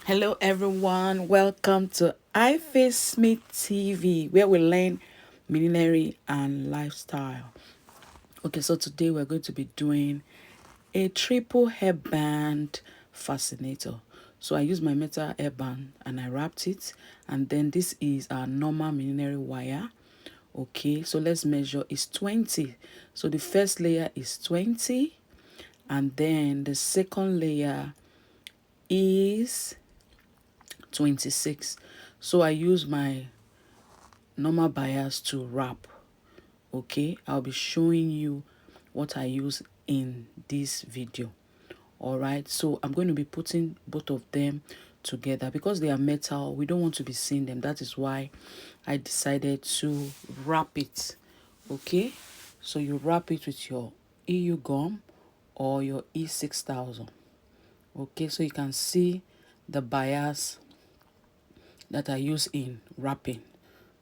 Hello, everyone. Welcome to I Face Me TV, where we learn millinery and lifestyle. Okay, so today we're going to be doing a triple hairband fascinator. So I use my metal hairband and I wrapped it, and then this is our normal millinery wire. Okay, so let's measure. It's 20. So the first layer is 20, and then the second layer is 26. So I use my normal bias to wrap. Okay, I'll be showing you what I use in this video. All right, so I'm going to be putting both of them together because they are metal. We don't want to be seeing them. That is why I decided to wrap it. Okay, so you wrap it with your EU gum or your E6000. Okay, so you can see the bias that I use in wrapping.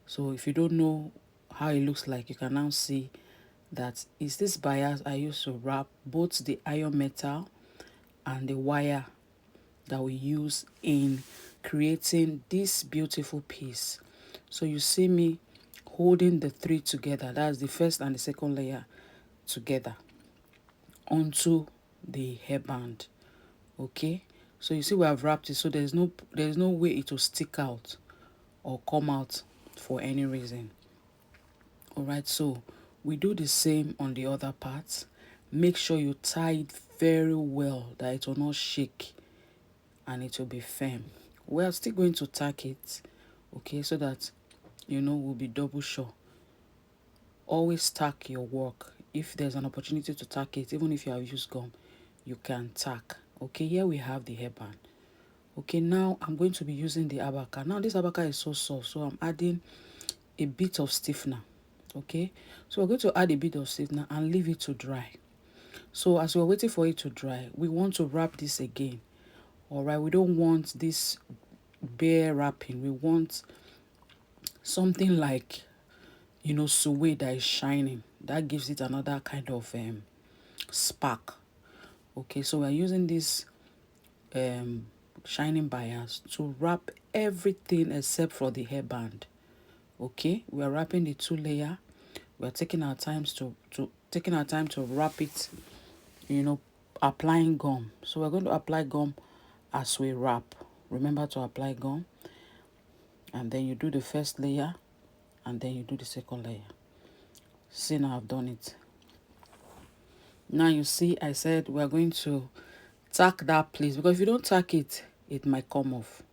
So if you don't know how it looks like, you can now see that is this bias I use to wrap both the iron metal and the wire that we use in creating this beautiful piece. So you see me holding the three together, that's the first and the second layer together onto the hairband. Okay, so you see we have wrapped it, so there's no way it will stick out or come out for any reason. All right, so we do the same on the other parts. Make sure you tie it very well that it will not shake and it will be firm. We are still going to tack it, okay, so that we'll be double sure. Always tack your work. If there's an opportunity to tack it, even if you have used gum, you can tack. Okay, here we have the hairband. Okay, now I'm going to be using the abaca. Now this abaca is so soft, so I'm adding a bit of stiffener. Okay, so we're going to add a bit of stiffener and leave it to dry. So as we're waiting for it to dry, we want to wrap this again. All right, we don't want this bare wrapping. We want something like suede that is shining. That gives it another kind of spark. Okay, so we're using this um shining bias to wrap everything except for the hairband. Okay, we are wrapping the two layer. We are taking our times to wrap it, applying gum. So we're going to apply gum as we wrap. Remember to apply gum, and then you do the first layer, and then you do the second layer. See, now I've done it. Now you see I said we're going to tack that place, because if you don't tack it, it might come off.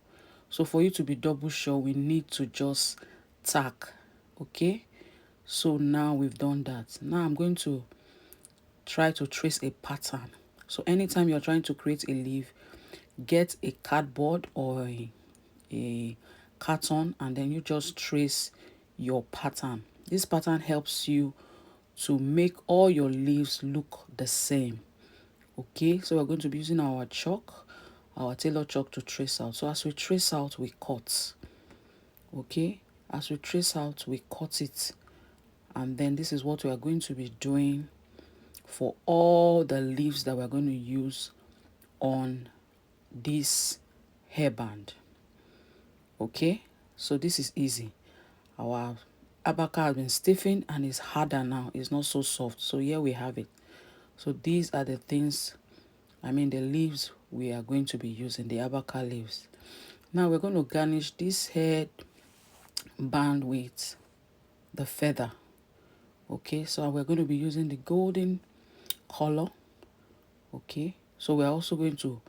So for you to be double sure, we need to just tack. Okay, so now we've done that. Now I'm going to try to trace a pattern. So anytime you're trying to create a leaf, get a cardboard or a carton, and then you just trace your pattern. This pattern helps you to make all your leaves look the same. Okay, so we're going to be using our chalk, our tailor chalk, to trace out. So as we trace out, we cut. Okay, as we trace out, we cut it, and then this is what we are going to be doing for all the leaves that we're going to use on this hairband. Okay, so this is easy. Our abaca has been stiffened and is harder now. It's not so soft. So here we have it. So these are the things, the leaves we are going to be using, the abaca leaves. Now we're going to garnish this head band with the feather. Okay, so we're going to be using the golden color. Okay, so we're also going to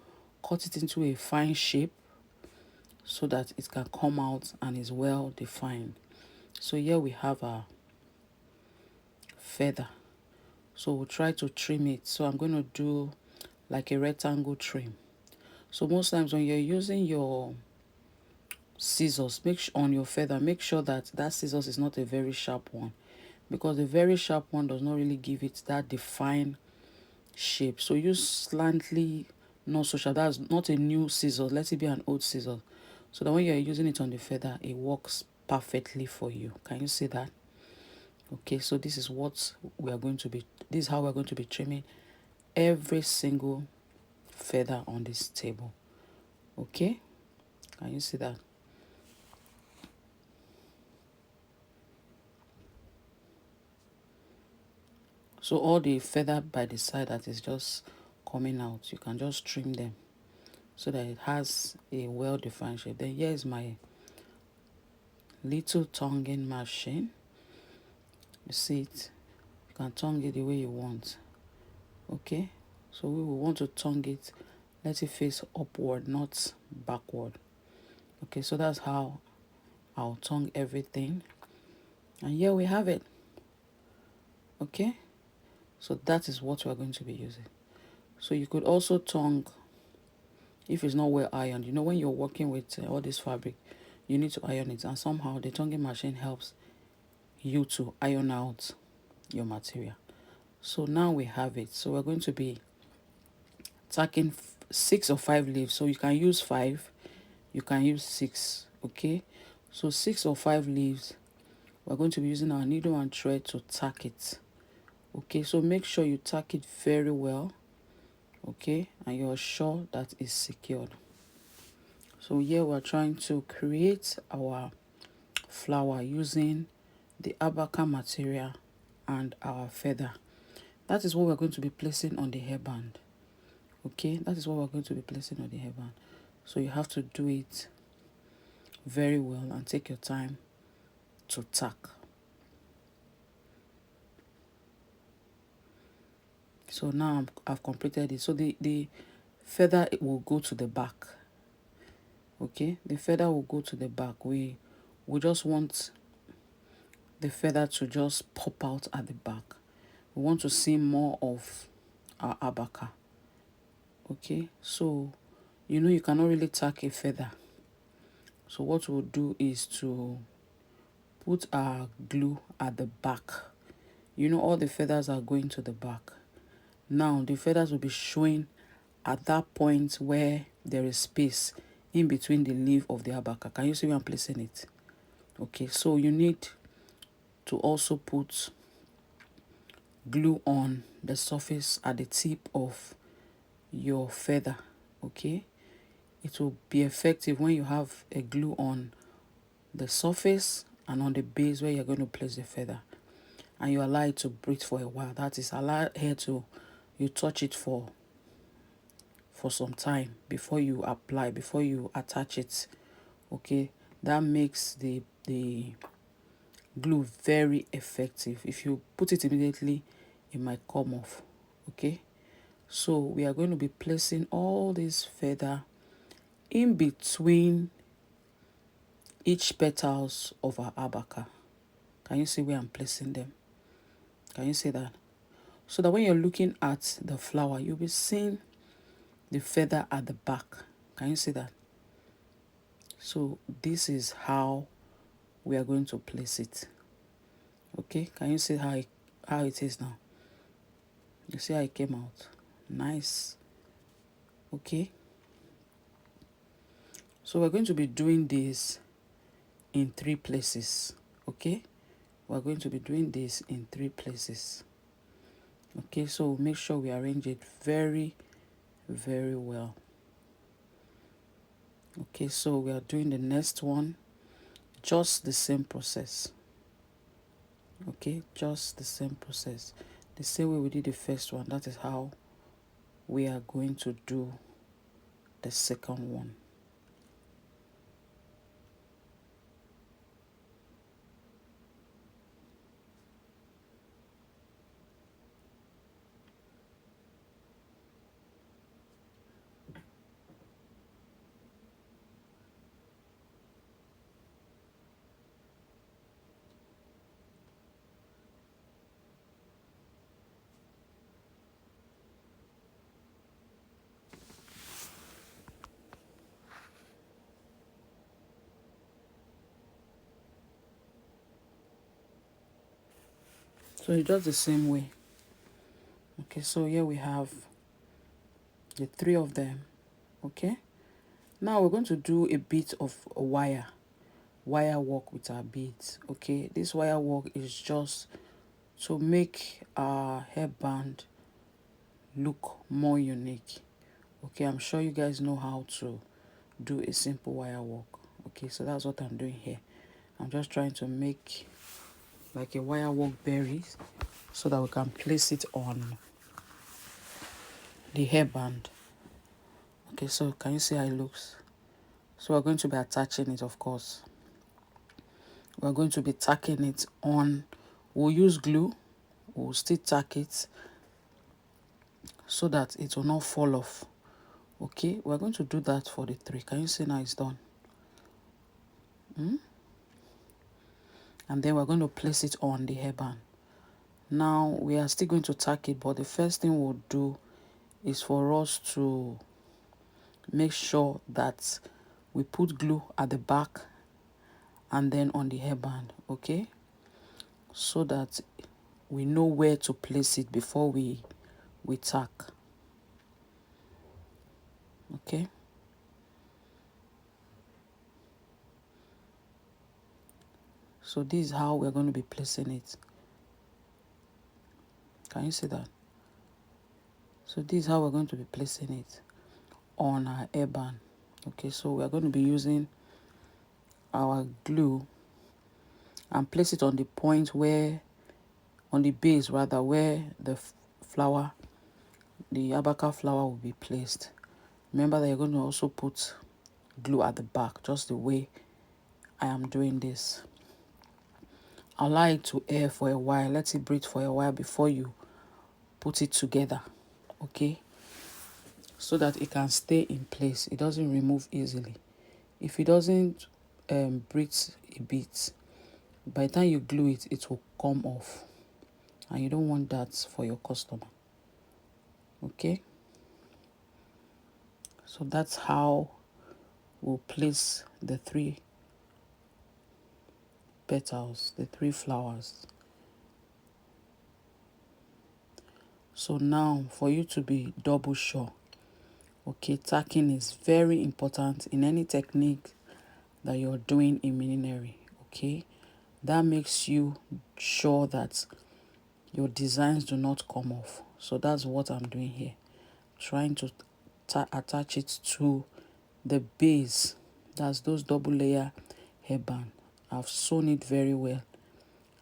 cut it into a fine shape so that it can come out and is well defined. So here we have our feather. So we'll try to trim it. So I'm going to do like a rectangle trim. So most times when you're using your scissors, on your feather, make sure that scissors is not a very sharp one, because the very sharp one does not really give it that defined shape. So use slightly not so sharp. That's not a new scissor. Let it be an old scissor, so that when you're using it on the feather, it works perfectly for you. Can you see that? Okay, so this is what we are going to be, this is how we're going to be trimming every single feather on this table. Okay, Can you see that? So all the feather by the side that is just coming out, you can just trim them so that it has a well-defined shape. Then here is my little tonging machine. You see it? You can tongue it the way you want. Okay, so we will want to tongue it, let it face upward, not backward. Okay, so that's how I'll tongue everything. And here we have it. Okay, so that is what we're going to be using. So you could also tongue if it's not well ironed. You know, when you're working with all this fabric, you need to iron it, and somehow the tonguing machine helps you to iron out your material. So now we have it. So we're going to be tacking 6 or 5 leaves. So you can use 5, you can use 6. Okay, so 6 or 5 leaves. We're going to be using our needle and thread to tack it. Okay, so make sure you tack it very well. Okay, and you're sure that it's secured. So here we're trying to create our flower using the abaca material and our feather. That is what we're going to be placing on the hairband. Okay, that is what we're going to be placing on the hairband. So you have to do it very well and take your time to tack. So now I've completed it. So the feather, it will go to the back. Okay, the feather will go to the back. We just want the feather to just pop out at the back. We want to see more of our abaca. Okay, so you know you cannot really tack a feather. So what we'll do is to put our glue at the back. You know, all the feathers are going to the back. Now the feathers will be showing at that point where there is space in between the leaf of the abaca. Can you see where I'm placing it? Okay, so you need to also put glue on the surface at the tip of your feather. Okay, it will be effective when you have a glue on the surface and on the base where you're going to place the feather, and you allow it to breathe for a while. That is, allow hair to, you touch it for some time before you apply, before you attach it. Okay, that makes the glue very effective. If you put it immediately, it might come off. Okay, so we are going to be placing all this feather in between each petals of our abaca. Can you see where I'm placing them? Can you see that? So that when you're looking at the flower, you'll be seeing the feather at the back. Can you see that? So this is how we are going to place it. Okay, can you see how it is now? You see how it came out? Nice. Okay, so we're going to be doing this in 3 places. Okay, we're going to be doing this in 3 places. Okay, so make sure we arrange it very, very well. Okay, so we are doing the next one, just the same process. Okay, just the same process, the same way we did the first one. That is how we are going to do the second one. So it's just the same way. Okay, so here we have the 3 of them. Okay, now we're going to do a bit of wire work with our beads. Okay, this wire work is just to make our hairband look more unique. Okay, I'm sure you guys know how to do a simple wire work. Okay, so that's what I'm doing here. I'm just trying to make like a wire work berries so that we can place it on the hairband. Okay, so can you see how it looks? So we're going to be attaching it, of course. We're going to be tacking it on. We'll use glue. We'll still tack it so that it will not fall off. Okay, we're going to do that for the 3. Can you see now it's done? And then we're going to place it on the hairband. Now we are still going to tack it, but the first thing we'll do is for us to make sure that we put glue at the back and then on the hairband, okay, so that we know where to place it before we tack. Okay, so this is how we're going to be placing it. Can you see that? So this is how we're going to be placing it on our hairband. Okay, so we're going to be using our glue and place it on the point where, on the base rather, where the flower, the abaca flower will be placed. Remember that you're going to also put glue at the back, just the way I am doing this. Allow it to air for a while. Let it breathe for a while before you put it together, okay, so that it can stay in place. It doesn't remove easily. If it doesn't breathe a bit, by the time you glue it, it will come off, and you don't want that for your customer. Okay, so that's how we'll place the 3 petals, the 3 flowers. So now for you to be double sure, okay, tacking is very important in any technique that you're doing in millinery. Okay, that makes you sure that your designs do not come off. So that's what I'm doing here, trying to attach it to the base. That's those double layer hairband. I've sewn it very well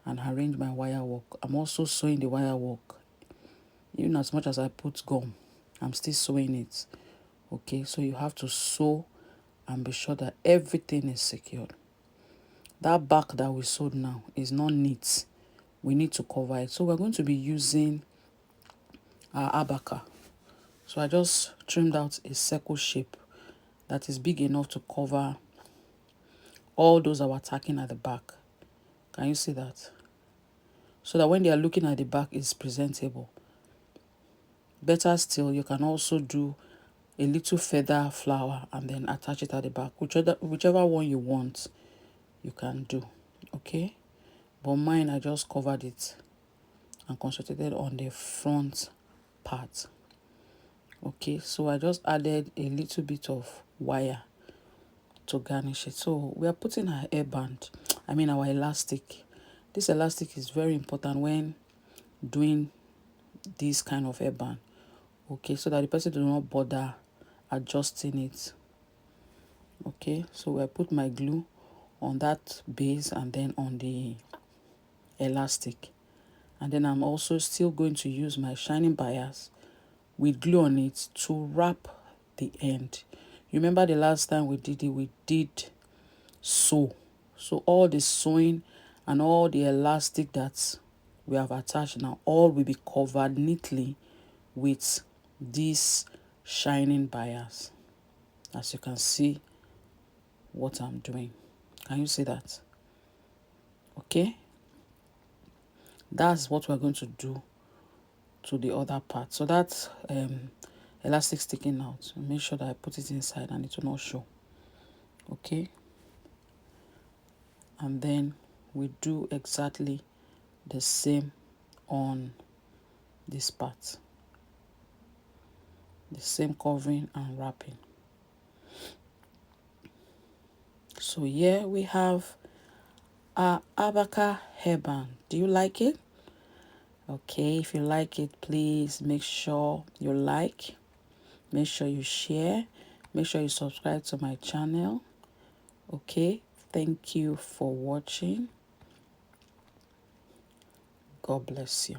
and arranged my wire work. I'm also sewing the wire work. Even as much as I put gum, I'm still sewing it. Okay, so you have to sew and be sure that everything is secured. That back that we sewed now is not neat. We need to cover it. So we're going to be using our abaca. So I just trimmed out a circle shape that is big enough to cover all those that were tacking at the back. Can you see that? So that when they are looking at the back, it's presentable. Better still, you can also do a little feather flower and then attach it at the back. Whichever one you want, you can do. Okay, but mine, I just covered it and concentrated on the front part. Okay, so I just added a little bit of wire to garnish it. So we are putting our hairband, our elastic. This elastic is very important when doing this kind of hairband. Okay, so that the person do not bother adjusting it. Okay, so I put my glue on that base and then on the elastic, and then I'm also still going to use my shining bias with glue on it to wrap the end. You remember the last time we did it, we did sew. So all the sewing and all the elastic that we have attached now, all will be covered neatly with this shining bias. As you can see what I'm doing. Can you see that? Okay, that's what we're going to do to the other part. So that's elastic sticking out. Make sure that I put it inside and it will not show. Okay, and then we do exactly the same on this part, the same covering and wrapping. So here we have our abaca hairband. Do you like it? Okay, if you like it, please make sure you like, make sure you share, Make sure you subscribe to my channel. Okay, thank you for watching. God bless you.